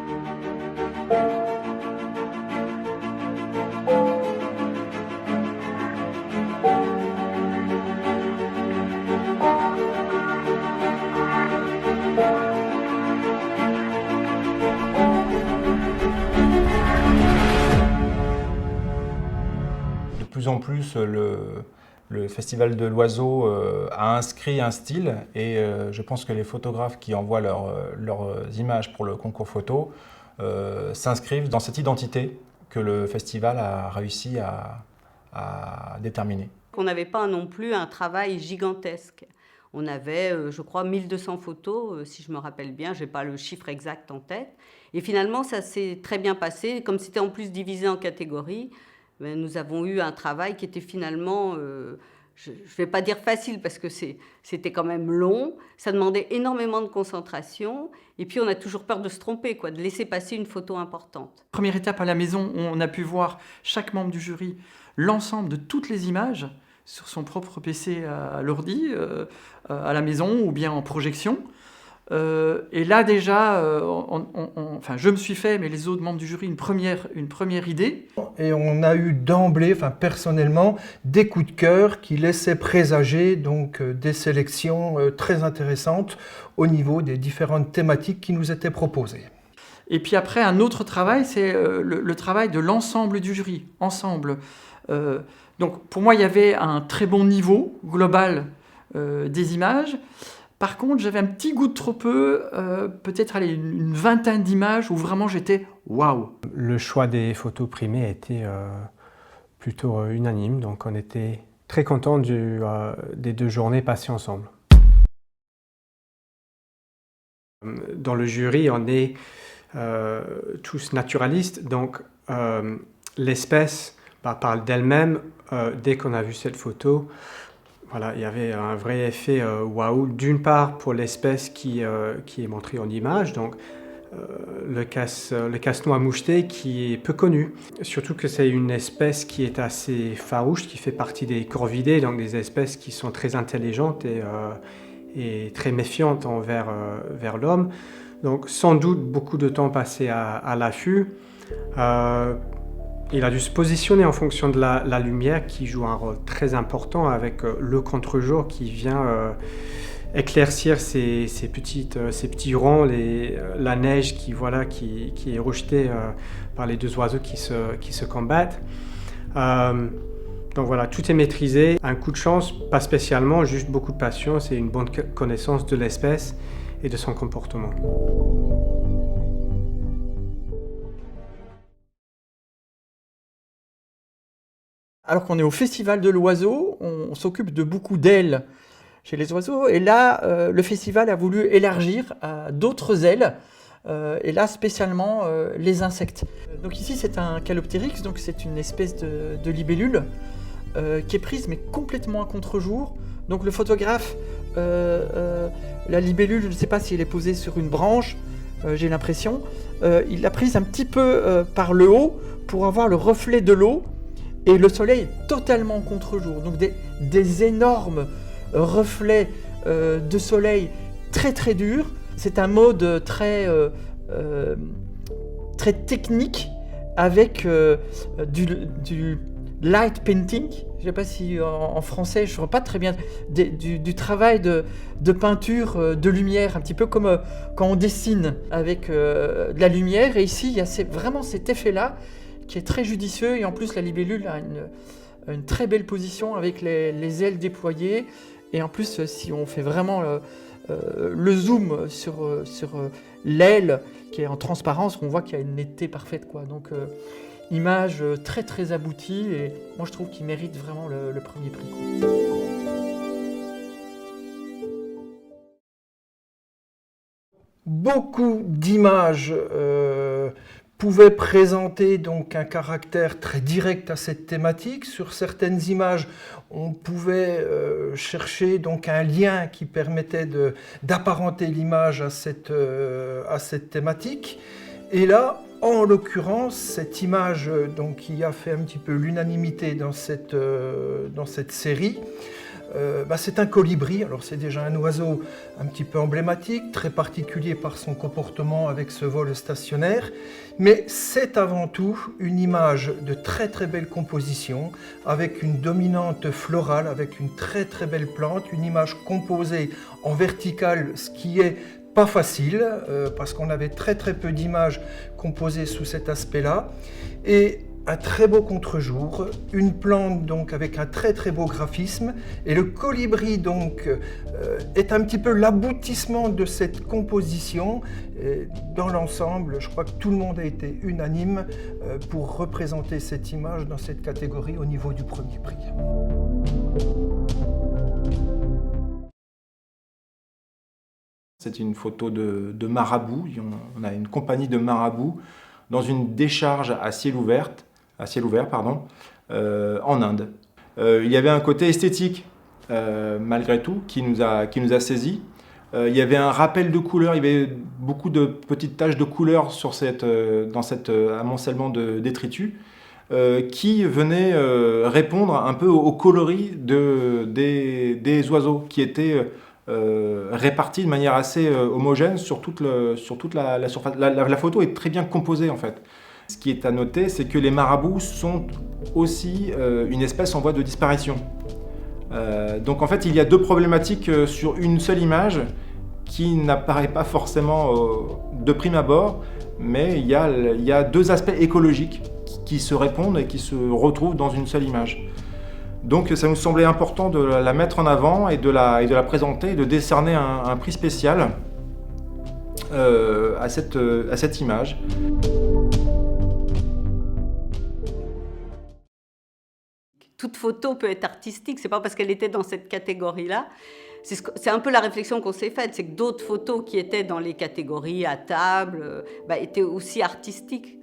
De plus en plus, le Festival de l'Oiseau a inscrit un style et je pense que les photographes qui envoient leurs images pour le concours photo s'inscrivent dans cette identité que le festival a réussi à déterminer. On n'avait pas non plus un travail gigantesque. On avait, je crois, 1200 photos, si je me rappelle bien, je n'ai pas le chiffre exact en tête. Et finalement, ça s'est très bien passé. Comme c'était en plus divisé en catégories, nous avons eu un travail qui était finalement, je ne vais pas dire facile parce que c'était quand même long, ça demandait énormément de concentration et puis on a toujours peur de se tromper, quoi, de laisser passer une photo importante. Première étape à la maison, on a pu voir chaque membre du jury l'ensemble de toutes les images sur son propre PC à l'ordi, à la maison ou bien en projection. Et là déjà, enfin, je me suis fait, mais les autres membres du jury, une première idée. Et on a eu d'emblée, enfin personnellement, des coups de cœur qui laissaient présager donc des sélections très intéressantes au niveau des différentes thématiques qui nous étaient proposées. Et puis après, un autre travail, c'est le travail de l'ensemble du jury, ensemble. Donc pour moi, il y avait un très bon niveau global des images. Par contre, j'avais un petit goût de trop peu, peut-être une vingtaine d'images où vraiment j'étais waouh. Le choix des photos primées a été plutôt unanime, donc on était très contents des 2 journées passées ensemble. Dans le jury, on est tous naturalistes, donc l'espèce parle d'elle-même. Dès qu'on a vu cette photo, voilà, il y avait un vrai effet waouh, d'une part pour l'espèce qui est montrée en image, donc le casse-noix moucheté qui est peu connu. Surtout que c'est une espèce qui est assez farouche, qui fait partie des corvidés, donc des espèces qui sont très intelligentes et très méfiantes vers l'homme. Donc sans doute beaucoup de temps passé à l'affût. Il a dû se positionner en fonction de la lumière qui joue un rôle très important avec le contre-jour qui vient éclaircir ces petits ronds, la neige qui est rejetée par les 2 oiseaux qui se combattent. Donc voilà, tout est maîtrisé. Un coup de chance, pas spécialement, juste beaucoup de patience et une bonne connaissance de l'espèce et de son comportement. Alors qu'on est au Festival de l'Oiseau, on s'occupe de beaucoup d'ailes chez les oiseaux. Et là, le festival a voulu élargir à d'autres ailes, et là spécialement les insectes. Donc ici c'est un Caloptérix, donc c'est une espèce de libellule qui est prise mais complètement à contre-jour. Donc le photographe, la libellule, je ne sais pas si elle est posée sur une branche, j'ai l'impression, il l'a prise un petit peu par le haut pour avoir le reflet de l'eau. Et le soleil est totalement contre-jour, donc des énormes reflets de soleil très très durs. C'est un mode très technique avec du light painting. Je ne sais pas si en français, je ne vois pas très bien, du travail de peinture, de lumière, un petit peu comme quand on dessine avec de la lumière. Et ici, il y a vraiment cet effet-là qui est très judicieux, et en plus la libellule a une très belle position avec les ailes déployées, et en plus si on fait vraiment le zoom sur l'aile qui est en transparence, on voit qu'il y a une netteté parfaite, quoi. Donc image très très aboutie, et moi je trouve qu'il mérite vraiment le premier prix, quoi. Beaucoup d'images pouvait présenter donc un caractère très direct à cette thématique. Sur certaines images, on pouvait chercher donc un lien qui permettait d'apparenter l'image à cette thématique. Et là, en l'occurrence, cette image donc, qui a fait un petit peu l'unanimité dans cette série, c'est un colibri. Alors c'est déjà un oiseau un petit peu emblématique, très particulier par son comportement avec ce vol stationnaire, mais c'est avant tout une image de très très belle composition, avec une dominante florale, avec une très très belle plante, une image composée en verticale, ce qui est pas facile, parce qu'on avait très très peu d'images composées sous cet aspect-là, et un très beau contre-jour, une plante donc avec un très très beau graphisme, et le colibri donc est un petit peu l'aboutissement de cette composition. Et dans l'ensemble, je crois que tout le monde a été unanime pour représenter cette image dans cette catégorie au niveau du premier prix. C'est une photo de marabout. On a une compagnie de marabouts dans une décharge à ciel ouvert, en Inde. Il y avait un côté esthétique, malgré tout, qui nous a saisis. Il y avait un rappel de couleurs, il y avait beaucoup de petites taches de couleurs dans cet amoncellement de détritus, qui venaient répondre un peu au coloris des oiseaux qui étaient répartis de manière assez homogène sur toute la surface. La photo est très bien composée en fait. Ce qui est à noter, c'est que les marabouts sont aussi une espèce en voie de disparition. Donc en fait, il y a deux problématiques sur une seule image qui n'apparaît pas forcément de prime abord, mais il y a deux aspects écologiques qui se répondent et qui se retrouvent dans une seule image. Donc ça nous semblait important de la mettre en avant et de la présenter et de décerner un prix spécial à cette image. Toute photo peut être artistique, c'est pas parce qu'elle était dans cette catégorie-là. C'est un peu la réflexion qu'on s'est faite, c'est que d'autres photos qui étaient dans les catégories à table étaient aussi artistiques.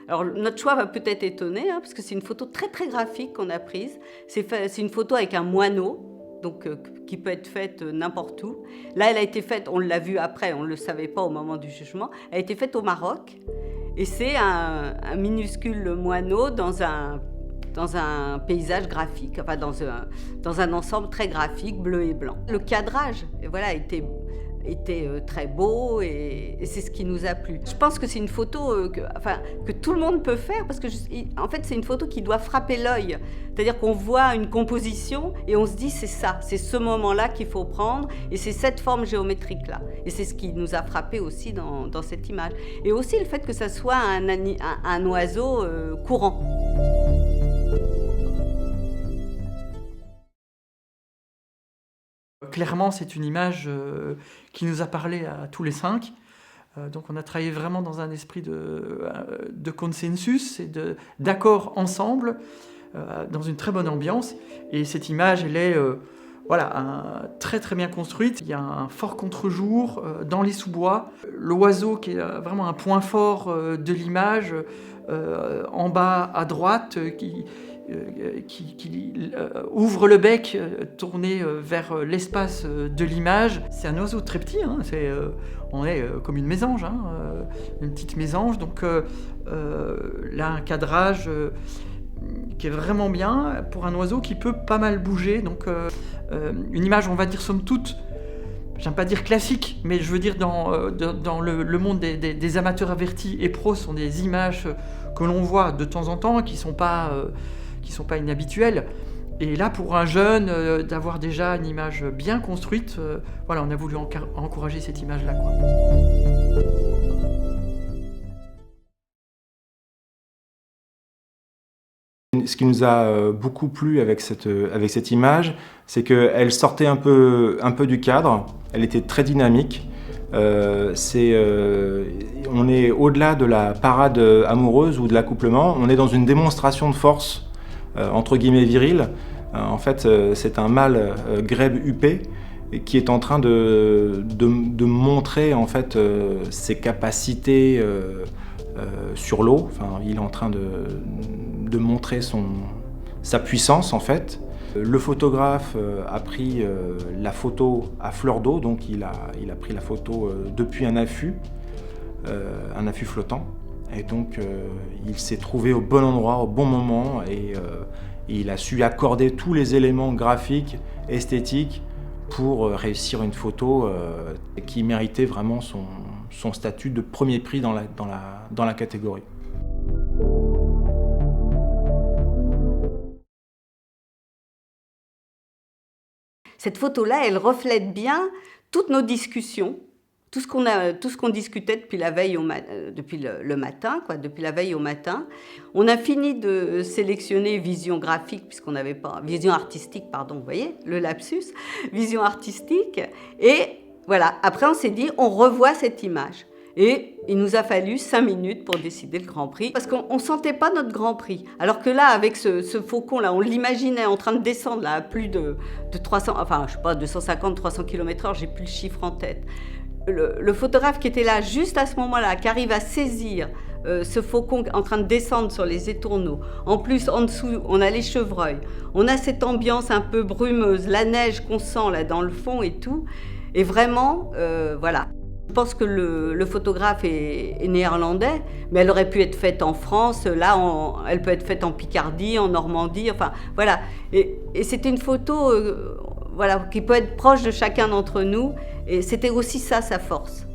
Alors notre choix va peut-être étonner, parce que c'est une photo très très graphique qu'on a prise. C'est une photo avec un moineau, donc qui peut être faite n'importe où. Là, elle a été faite, on l'a vu après, on ne le savait pas au moment du jugement, elle a été faite au Maroc. Et c'est un minuscule moineau dans un paysage graphique, enfin dans un ensemble très graphique, bleu et blanc. Le cadrage était très beau et c'est ce qui nous a plu. Je pense que c'est une photo que tout le monde peut faire parce que en fait c'est une photo qui doit frapper l'œil. C'est-à-dire qu'on voit une composition et on se dit c'est ça, c'est ce moment-là qu'il faut prendre et c'est cette forme géométrique-là. Et c'est ce qui nous a frappé aussi dans cette image. Et aussi le fait que ça soit un oiseau courant. Clairement, c'est une image qui nous a parlé à tous les 5. Donc on a travaillé vraiment dans un esprit de consensus et d'accord ensemble, dans une très bonne ambiance. Et cette image, elle est très très bien construite. Il y a un fort contre-jour dans les sous-bois. L'oiseau qui est vraiment un point fort de l'image, en bas à droite, qui ouvre le bec tourné vers l'espace de l'image. C'est un oiseau très petit, on est comme une mésange, une petite mésange. Donc là, un cadrage qui est vraiment bien pour un oiseau qui peut pas mal bouger. Donc une image, on va dire somme toute, j'aime pas dire classique, mais je veux dire dans le monde des amateurs avertis et pros, sont des images que l'on voit de temps en temps, qui sont pas inhabituelles. Et là, pour un jeune, d'avoir déjà une image bien construite, on a voulu encourager cette image-là, quoi. Ce qui nous a beaucoup plu avec cette image, c'est qu'elle sortait un peu du cadre, elle était très dynamique. On est au-delà de la parade amoureuse ou de l'accouplement, on est dans une démonstration de force, entre guillemets virile. En fait, c'est un mâle grèbe huppé qui est en train de montrer en fait ses capacités sur l'eau. Enfin, il est en train de montrer sa puissance en fait. Le photographe a pris la photo à fleur d'eau, donc il a pris la photo depuis un affût flottant. Et donc, il s'est trouvé au bon endroit, au bon moment, et il a su accorder tous les éléments graphiques, esthétiques, pour réussir une photo qui méritait vraiment son statut de premier prix dans la catégorie. Cette photo-là, elle reflète bien toutes nos discussions, tout ce qu'on discutait depuis la veille depuis le matin, depuis la veille au matin. On a fini de sélectionner vision graphique, puisqu'on n'avait pas... Vision artistique, pardon, vous voyez, le lapsus. Vision artistique. Et voilà, après on s'est dit, on revoit cette image. Et il nous a fallu 5 minutes pour décider le Grand Prix, parce qu'on ne sentait pas notre Grand Prix. Alors que là, avec ce faucon-là, on l'imaginait en train de descendre là, à plus de 300, enfin, je sais pas, 250, 300 km/h, j'ai plus le chiffre en tête. Le photographe qui était là, juste à ce moment-là, qui arrive à saisir ce faucon en train de descendre sur les étourneaux. En plus, en dessous, on a les chevreuils. On a cette ambiance un peu brumeuse, la neige qu'on sent là dans le fond et tout. Et vraiment, voilà. Je pense que le photographe est néerlandais, mais elle aurait pu être faite en France. Là, elle peut être faite en Picardie, en Normandie. Enfin, voilà. Et c'était une photo voilà, qui peut être proche de chacun d'entre nous. Et c'était aussi ça, sa force.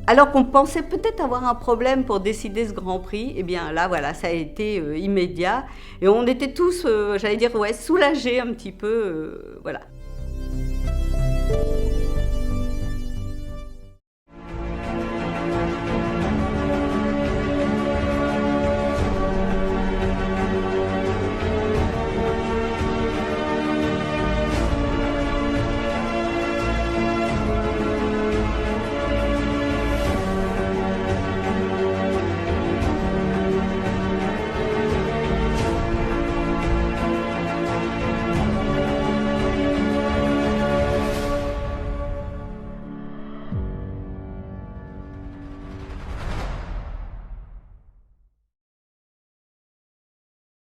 Alors qu'on pensait peut-être avoir un problème pour décider ce Grand Prix, eh bien là, voilà, ça a été immédiat. Et on était tous, j'allais dire, ouais, soulagés un petit peu, voilà.